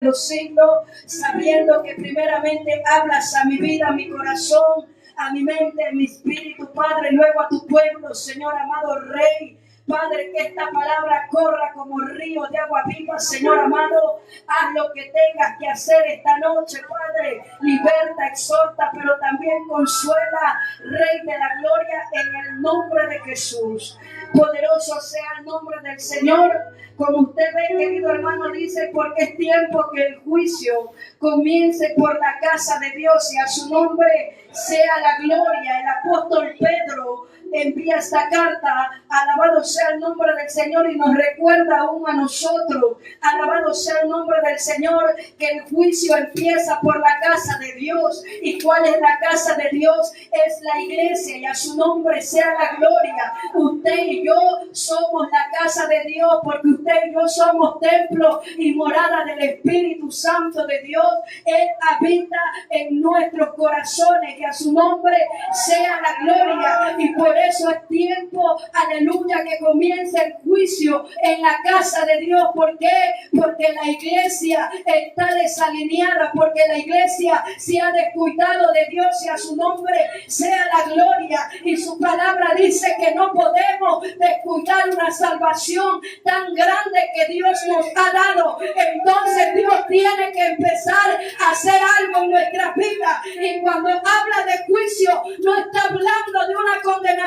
los siglos, sabiendo que primeramente hablas a mi vida, a mi corazón, a mi mente, a mi espíritu, Padre, luego a tu pueblo, Señor amado Rey. Padre, que esta palabra corra como río de agua viva, Señor amado. Haz lo que tengas que hacer esta noche, Padre. Liberta, exhorta, pero también consuela, Rey de la gloria, en el nombre de Jesús. Poderoso sea el nombre del Señor. Como usted ve, querido hermano, dice, porque es tiempo que el juicio comience por la casa de Dios y a su nombre sea la gloria. El apóstol Pedro envía esta carta, alabado sea el nombre del Señor, y nos recuerda aún a nosotros, alabado sea el nombre del Señor, que el juicio empieza por la casa de Dios. ¿Y cuál es la casa de Dios? Es la iglesia, y a su nombre sea la gloria. Usted y yo somos la casa de Dios, porque usted y yo somos templo y morada del Espíritu Santo de Dios. Él habita en nuestros corazones, y a su nombre sea la gloria. Y por eso es tiempo, aleluya, que comience el juicio en la casa de Dios. ¿Por qué? Porque la iglesia está desalineada, porque la iglesia se ha descuidado de Dios, y a su nombre sea la gloria. Y su palabra dice que no podemos descuidar una salvación tan grande que Dios nos ha dado. Entonces Dios tiene que empezar a hacer algo en nuestras vidas. Y cuando habla de juicio, no está hablando de una condenación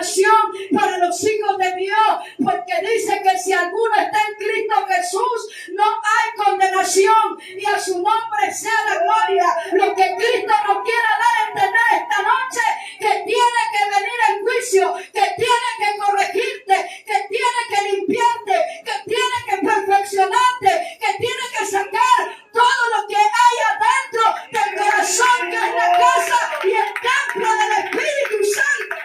para los hijos de Dios, porque dice que si alguno está en Cristo Jesús, no hay condenación, y a su nombre sea la gloria. Lo que Cristo nos quiere dar a entender esta noche, que tiene que venir el juicio, que tiene que corregirte, que tiene que limpiarte, que tiene que perfeccionarte, que tiene que sacar todo lo que hay adentro del corazón, que es la casa y el templo del Espíritu Santo.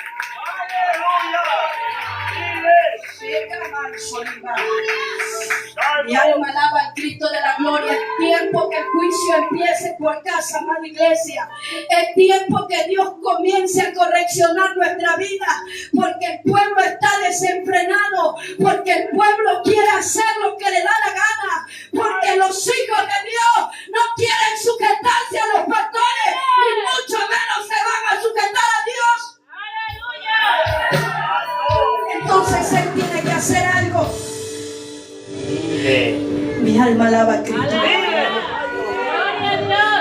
Mi alma alaba al Cristo de la gloria. Es tiempo que el juicio empiece por casa, amada iglesia. Es tiempo que Dios comience a correccionar nuestra vida, porque el pueblo está desenfrenado, porque el pueblo quiere hacer lo que le da la gana, porque los hijos de Dios no quieren sujetarse a los pastores, ni mucho menos se van a sujetar a Dios. Entonces Él tiene que hacer algo. Mi alma alaba a Cristo.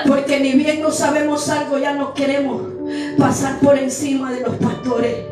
Porque ni bien no sabemos algo, ya no queremos pasar por encima de los pastores.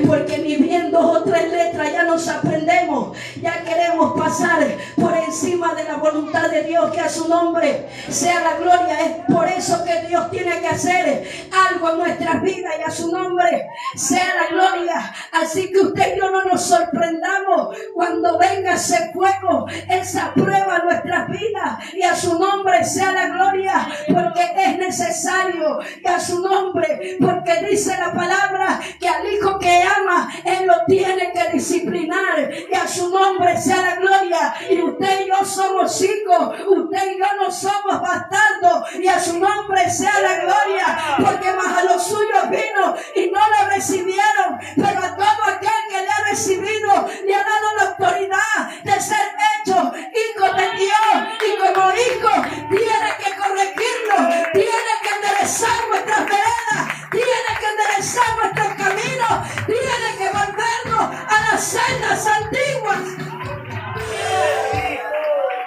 Porque ni bien 2 o 3 letras ya nos aprendemos, ya queremos pasar por encima de la voluntad de Dios, que a su nombre sea la gloria. Es por eso que Dios tiene que hacer algo en nuestras vidas, y a su nombre sea la gloria. Así que usted y yo no nos sorprendamos cuando venga ese fuego, esa prueba a nuestras vidas, y a su nombre sea la gloria, porque es necesario, que a su nombre, porque dice la palabra que al hijo que ama, Él lo tiene que disciplinar, y a su nombre sea la gloria. Y usted y yo somos hijos, usted y yo no somos bastardos, y a su nombre sea la gloria, porque más a los suyos vino y no lo recibieron, pero a todo aquel que le ha recibido le ha dado la autoridad de ser hecho hijo de Dios, y como hijo tiene que corregirlo, tiene que enderezar nuestras veredas, tiene que enderezar nuestros caminos, tiene que volvernos a las sendas antiguas.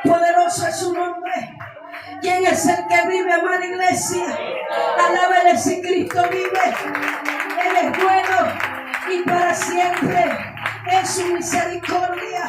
Poderoso es su nombre. ¿Quién es el que vive, amada iglesia? Alábele si Cristo vive. Él es bueno y para siempre es su misericordia.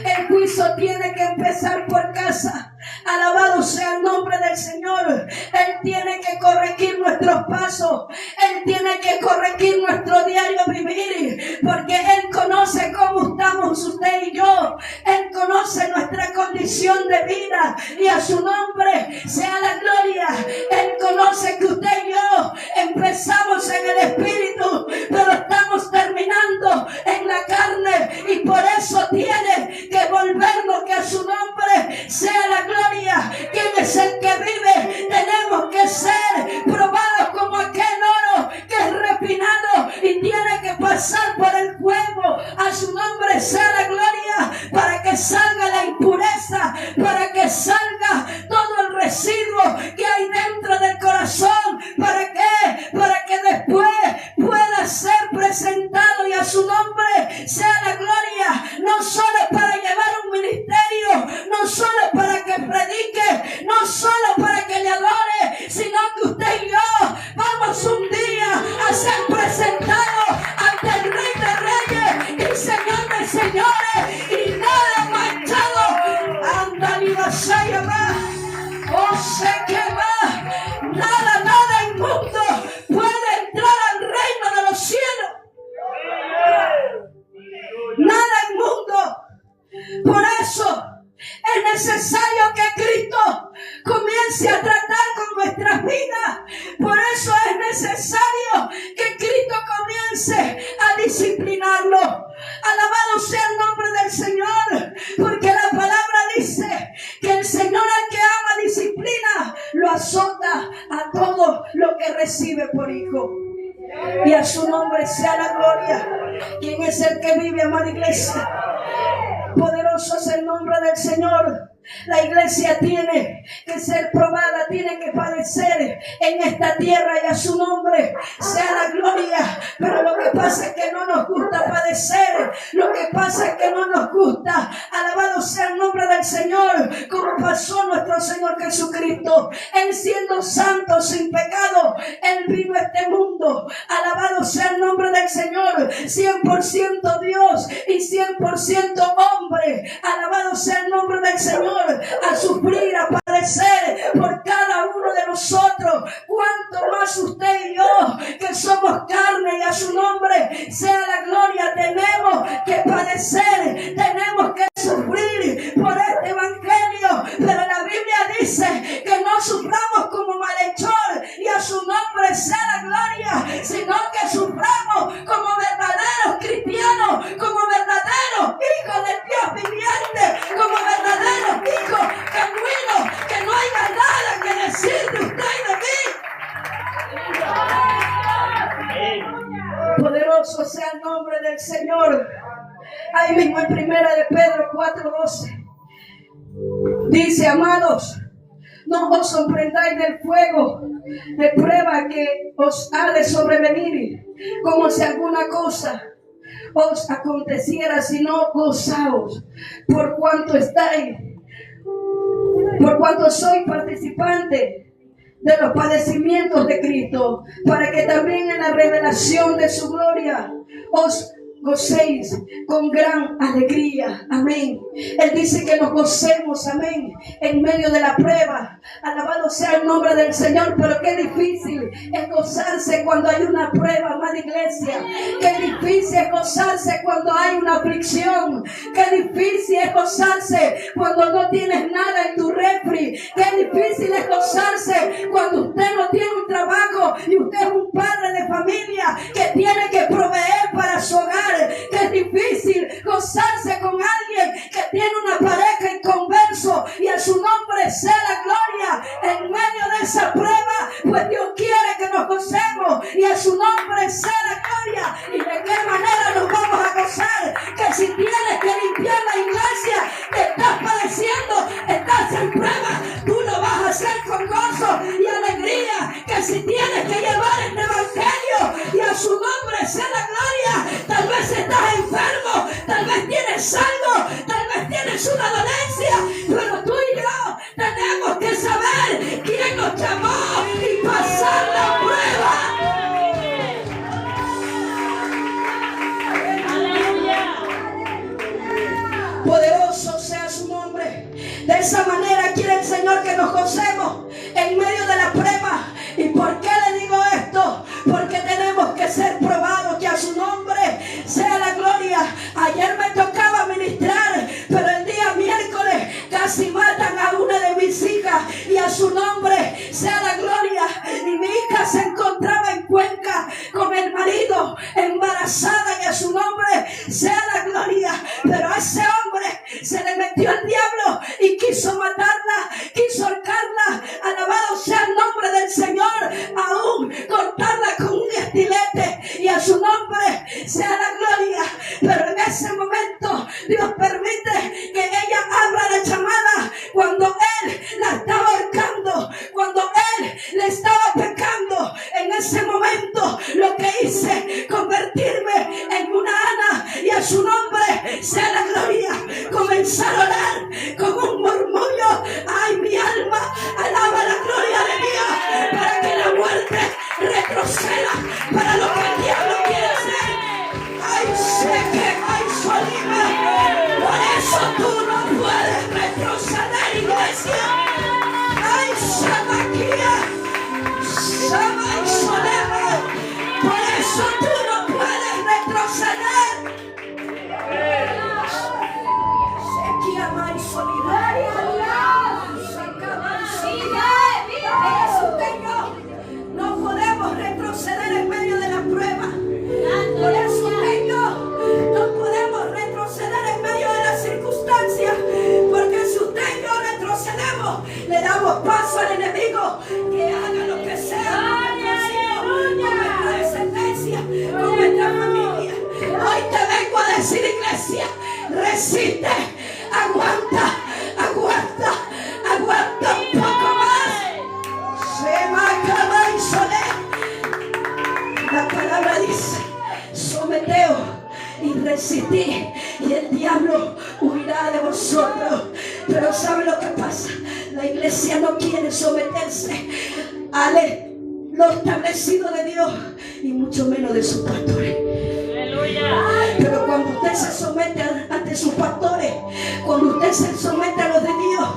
El juicio tiene que empezar por casa. Alabado sea el nombre del Señor. Él tiene que corregir nuestros pasos. Él tiene que corregir nuestro diario vivir, porque Él conoce cómo estamos usted y yo. Él conoce nuestra condición de vida, y a su nombre sea la gloria. Él conoce que usted y yo empezamos en el Espíritu, pero estamos terminando en la carne, y por eso tiene que volvernos, que a su nombre sea la gloria. ¿Quién es el que vive? Tenemos que ser probados como aquel oro que es refinado y tiene que pasar por el fuego. A su nombre sea la gloria, para que salga la impureza, para que salga se quema. Nada inmundo puede entrar al reino de los cielos. Nada inmundo. Por eso es necesario que Cristo comience a tratar con nuestras vidas. Por eso es necesario que Cristo comience a disciplinarlo. Alabado sea el nombre del Señor, porque la palabra dice que el Señor al que ama disciplina, lo azota a todo lo que recibe por hijo. Y a su nombre sea la gloria. ¿Quién es el que vive, amada iglesia? Poderoso es el nombre del Señor. La iglesia tiene que ser probada, tiene que padecer en esta tierra, y a su nombre sea la gloria. Pero lo que pasa es que no nos gusta padecer. Lo que pasa es que no nos gusta. Alabado sea el nombre del Señor, como pasó nuestro Señor Jesucristo. Él, siendo santo, sin pecado, Él vino a este mundo. Alabado sea el nombre del Señor, 100% Dios y 100% hombre. Alabado sea el nombre del Señor, a sufrir, a padecer por cada uno de nosotros. Cuanto más usted y yo, que somos carne, y a su nombre sea la gloria, tenemos que padecer, tenemos que sufrir por este evangelio. Pero la Biblia dice que no suframos como malhechor, y a su nombre sea la gloria, sino que suframos como verdaderos cristianos, como verdaderos hijos del Dios viviente, como verdaderos hijos genuinos, que no haya nada que decir de usted y de mí. Poderoso sea el nombre del Señor. Ahí mismo en 1 de Pedro 4:12 dice: amados, no os sorprendáis del fuego de prueba que os ha de sobrevenir, como si alguna cosa os aconteciera, sino gozaos por cuanto sois participantes de los padecimientos de Cristo, para que también en la revelación de su gloria os gocéis con gran alegría. Amén. Él dice que nos gocemos, amén, en medio de la prueba. Alabado sea el nombre del Señor. Pero qué difícil es gozarse cuando hay una prueba, amada iglesia. Qué difícil es gozarse cuando hay una aflicción. Qué difícil es gozarse cuando no tienes nada en tu refri. Qué difícil es gozarse cuando usted no tiene un trabajo y usted es un padre de familia que tiene que proveer para su hogar. Que es difícil gozarse con alguien que tiene una pareja inconverso, y a su nombre sea la gloria. En medio de esa prueba, pues Dios quiere que nos gocemos, y a su nombre sea la gloria. ¿Y de qué manera nos vamos a gozar? Que si tienes que limpiar la iglesia, que estás padeciendo, estás en prueba, tú lo vas a hacer con gozo y alegría. Que si tienes que llevar este evangelio, y a su nombre sea la gloria. Tal vez estás enfermo, tal vez tienes algo, tal vez tienes una dolencia, pero tú y yo tenemos que saber quién nos llamó y pasar la prueba. Poderoso sea su nombre. De esa manera quiere el Señor que nos gocemos en medio de la prueba. damos paso al enemigo que haga lo que sea con nuestra descendencia, con nuestra familia. Hoy te vengo a decir, iglesia, resiste, aguanta, aguanta, aguanta un poco más. Se marca y solé. La palabra dice: someteos y resistid, y el diablo huirá de vosotros. Pero ¿sabe lo que pasa? La iglesia no quiere someterse a lo establecido de Dios, y mucho menos de sus pastores. Pero cuando usted se somete ante sus pastores, cuando usted se somete a los de Dios,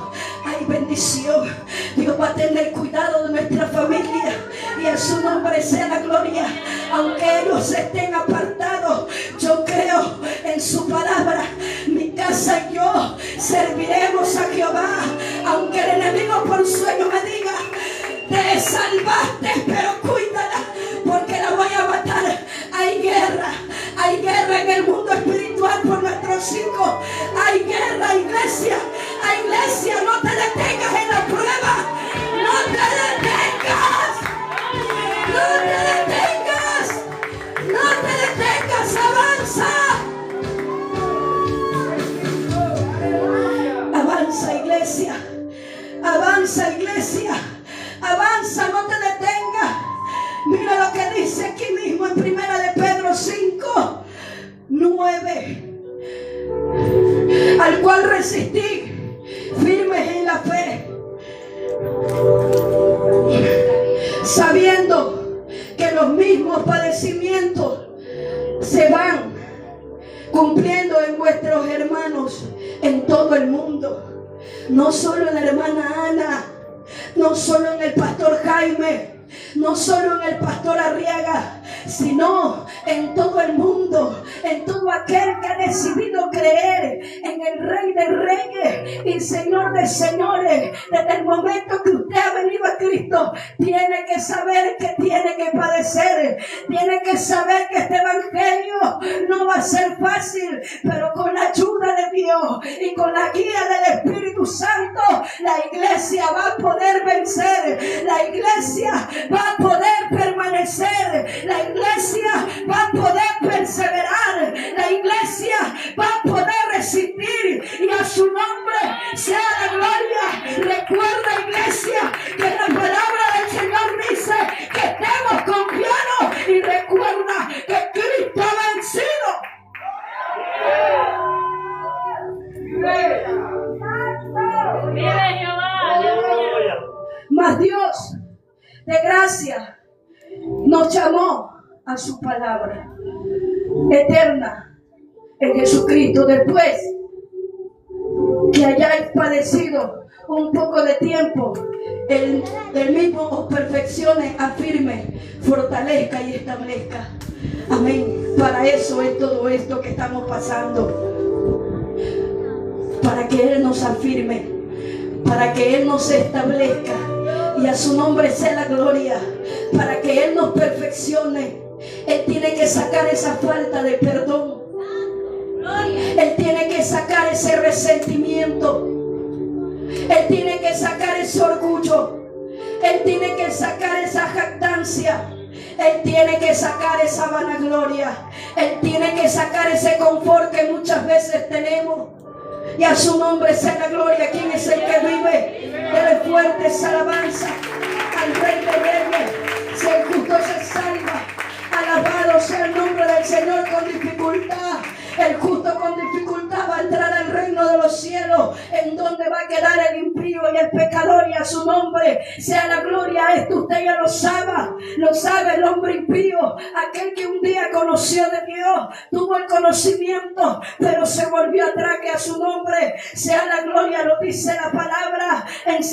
hay bendición. Dios va a tener cuidado de nuestra familia, y a su nombre sea la gloria. Aunque ellos estén apartados, yo creo en su palabra. Mi casa y yo serviremos a Jehová. Aunque el enemigo por sueño me diga: te salvaste, pero cuídala, porque la voy a matar. Hay guerra en el mundo espiritual por nuestros hijos. Hay guerra, iglesia. Iglesia, no te detengas en la prueba. No te detengas. No te detengas. No te detengas. Avanza. Avanza, iglesia. Avanza, iglesia. Avanza, no te detengas. Mira lo que dice aquí mismo en 1 de Pedro 5, 9. Al cual resistí, firmes en la fe, sabiendo que los mismos padecimientos se van cumpliendo en vuestros hermanos en todo el mundo. No solo en la hermana Ana, no solo en el pastor Jaime, no solo en el pastor Arriaga, sino en todo el mundo, en todo aquel que ha decidido creer en el Rey de Reyes y Señor de Señores. Desde el momento que usted ha venido a Cristo, tiene que saber que tiene que padecer, tiene que saber que este evangelio no va a ser fácil, pero con la ayuda de Dios y con la guía del Espíritu Santo, la iglesia va a poder vencer, la iglesia va a poder permanecer, la iglesia va a poder perseverar, la iglesia va a poder resistir, y a su nombre sea la gloria. Recuerda, iglesia, que la palabra del Señor dice que estemos confiados, y recuerda que Cristo ha vencido. ¡Vive Jehová! Mas Dios de gracia nos llamó a su palabra eterna en Jesucristo, después que hayáis padecido un poco de tiempo, el mismo os perfeccione, afirme, fortalezca y establezca. Amén. Para eso es todo esto que estamos pasando, para que Él nos afirme, para que Él nos establezca, y a su nombre sea la gloria, para que Él nos perfeccione. Él tiene que sacar esa falta de perdón, Él tiene que sacar ese resentimiento, Él tiene que sacar ese orgullo, Él tiene que sacar esa jactancia, Él tiene que sacar esa vanagloria, Él tiene que sacar ese confort que muchas veces tenemos. Y a su nombre sea la gloria. ¿Quién es el que vive? Dele fuertes alabanza al Rey de Reyes. Si el justo se salva, alabado sea el nombre del Señor. Con dificultad, el justo con dificultad va a entrar al reino de los cielos, en donde va a quedar el impío y el pecador, y a su nombre sea la gloria. Esto usted ya lo sabe el hombre impío, aquel que un día conoció de Dios, tuvo el conocimiento, pero se volvió atrás. Que a su nombre sea la gloria, lo dice la palabra en 2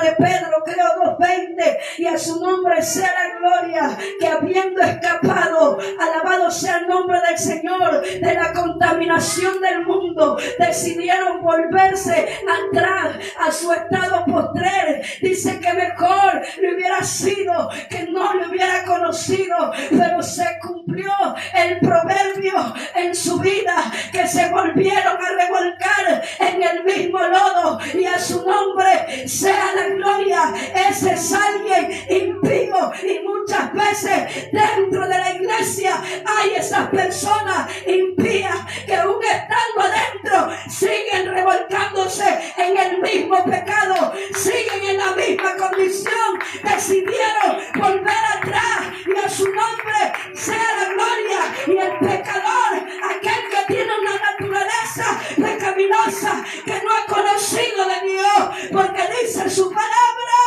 de Pedro, creo 2:20, y a su nombre sea la gloria, que habiendo escapado, alabado sea el nombre del Señor, de la contaminación del mundo, de decidieron volverse atrás a su estado postrer. Dice que mejor le hubiera sido que no le hubiera conocido, pero se cumplió el proverbio en su vida, que se volvieron a revolcar en el mismo lodo, y a su nombre sea la gloria. Ese es alguien impío, y muchas veces dentro de la iglesia hay esas personas impías que aún estando adentro siguen revolcándose en el mismo pecado, siguen en la misma condición. Decidieron volver atrás, y a su nombre sea la gloria. Y el pecador, aquel que tiene una naturaleza pecaminosa, que no ha conocido de Dios, porque dice su palabra,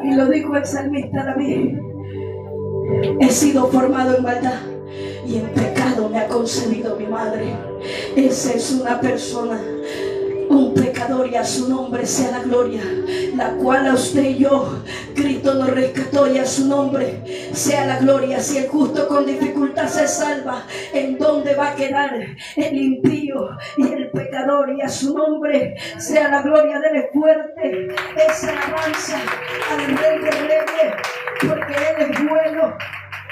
y lo dijo el salmista David: he sido formado en maldad, y en pecado me ha concebido mi madre. Esa es una persona, un pecador, y a su nombre sea la gloria, la cual a usted y yo Cristo nos rescató, y a su nombre sea la gloria. Si el justo con dificultad se salva, ¿en dónde va a quedar el impío y el pecador? Y a su nombre sea la gloria. Dele fuerte esa alabanza al Rey de Reyes, porque Él es bueno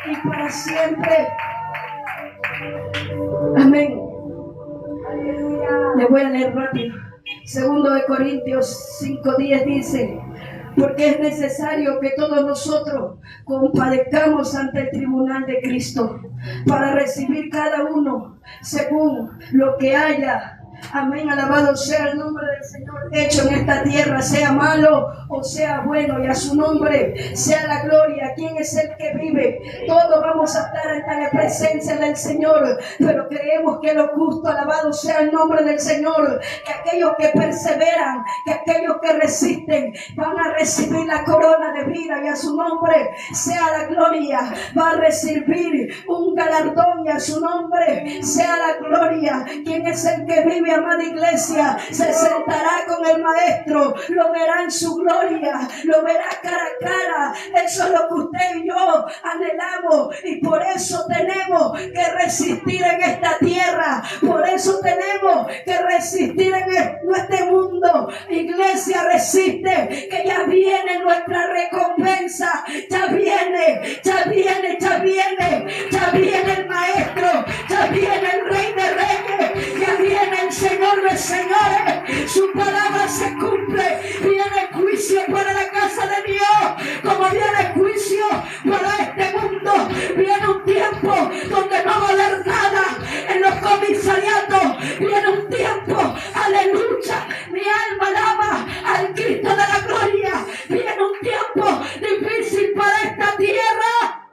y para siempre. Amén. Le voy a leer rápido. 2 Corintios 5:10 dice: porque es necesario que todos nosotros compadezcamos ante el tribunal de Cristo, para recibir cada uno según lo que haya. Amén, alabado sea el nombre del Señor. Hecho en esta tierra, sea malo o sea bueno, y a su nombre sea la gloria. ¿Quién es el que vive? Todos vamos a estar en la presencia del Señor, pero creemos que lo justo, alabado sea el nombre del Señor, que aquellos que perseveran, que aquellos que resisten, van a recibir la corona de vida, y a su nombre sea la gloria. Va a recibir un galardón, y a su nombre sea la gloria. ¿Quién es el que vive, amada iglesia? Se sentará con el Maestro, lo verá en su gloria, lo verá cara a cara. Eso es lo que usted y yo anhelamos, y por eso tenemos que resistir en esta tierra, por eso tenemos que resistir en este mundo. Iglesia, resiste, que ya viene nuestra recompensa, ya viene, ya viene, ya viene, ya viene el Maestro, ya viene el Rey de Reyes, ya viene el Señor de señores. Su palabra se cumple. Viene juicio para la casa de Dios, como viene juicio para este mundo. Viene un tiempo donde no va a haber nada en los comisariatos. Viene un tiempo, aleluya, mi alma alaba al Cristo de la gloria. Viene un tiempo difícil para esta tierra.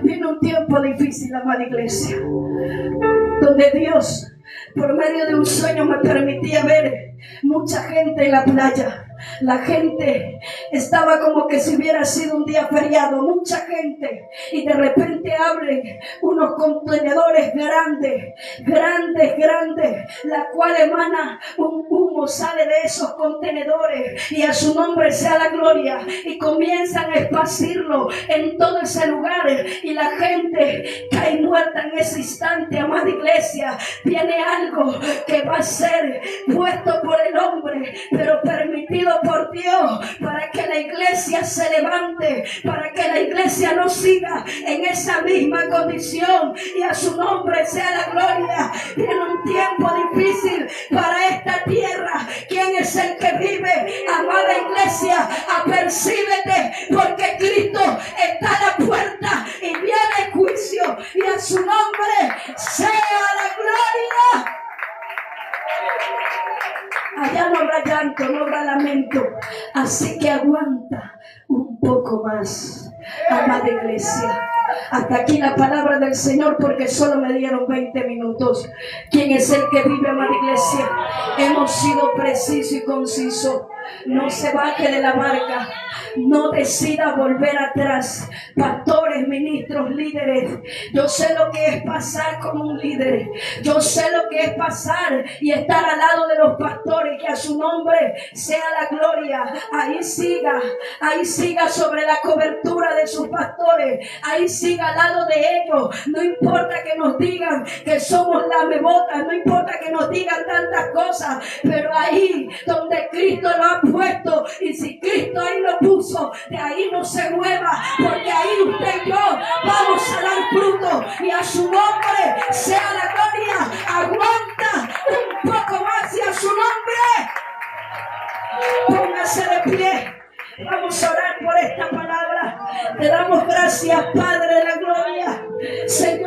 Viene un tiempo difícil, amada iglesia, donde Dios, por medio de un sueño, me permitía ver mucha gente en la playa. La gente estaba como que si hubiera sido un día feriado, mucha gente, y de repente abren unos contenedores grandes, la cual emana un humo, sale de esos contenedores, y a su nombre sea la gloria, y comienzan a esparcirlo en todo ese lugar, y la gente cae muerta en ese instante. Amada iglesia, viene algo que va a ser puesto por el hombre, pero permitido por Dios, para que la iglesia se levante, para que la iglesia no siga en esa misma condición, y a su nombre sea la gloria. Viene un tiempo difícil para esta tierra. ¿Quién es el que vive? Amada iglesia, apercíbete, porque Cristo está a la puerta y viene el juicio, y a su nombre sea la gloria. Allá no habrá llanto, no habrá lamento. Así que aguanta un poco más, amada iglesia. Hasta aquí la palabra del Señor, porque solo me dieron 20 minutos. ¿Quién es el que vive, amada iglesia? Hemos sido precisos y concisos. No se baje de la barca, no decida volver atrás. Pastores, ministros, líderes, yo sé lo que es pasar como un líder. Yo sé lo que es pasar y estar al lado de los pastores. Que a su nombre sea la gloria. Ahí siga sobre la cobertura de sus pastores. Ahí siga siga al lado de ellos. No importa que nos digan que somos lamebotas, no importa que nos digan tantas cosas, pero ahí donde Cristo lo ha puesto, y si Cristo ahí lo puso, de ahí no se mueva, porque ahí usted y yo vamos a dar fruto, y a su nombre sea la gloria. Aguanta un poco más y a su nombre. Póngase de pie. Vamos a orar por esta palabra. Te damos gracias, Padre de la gloria. Señor.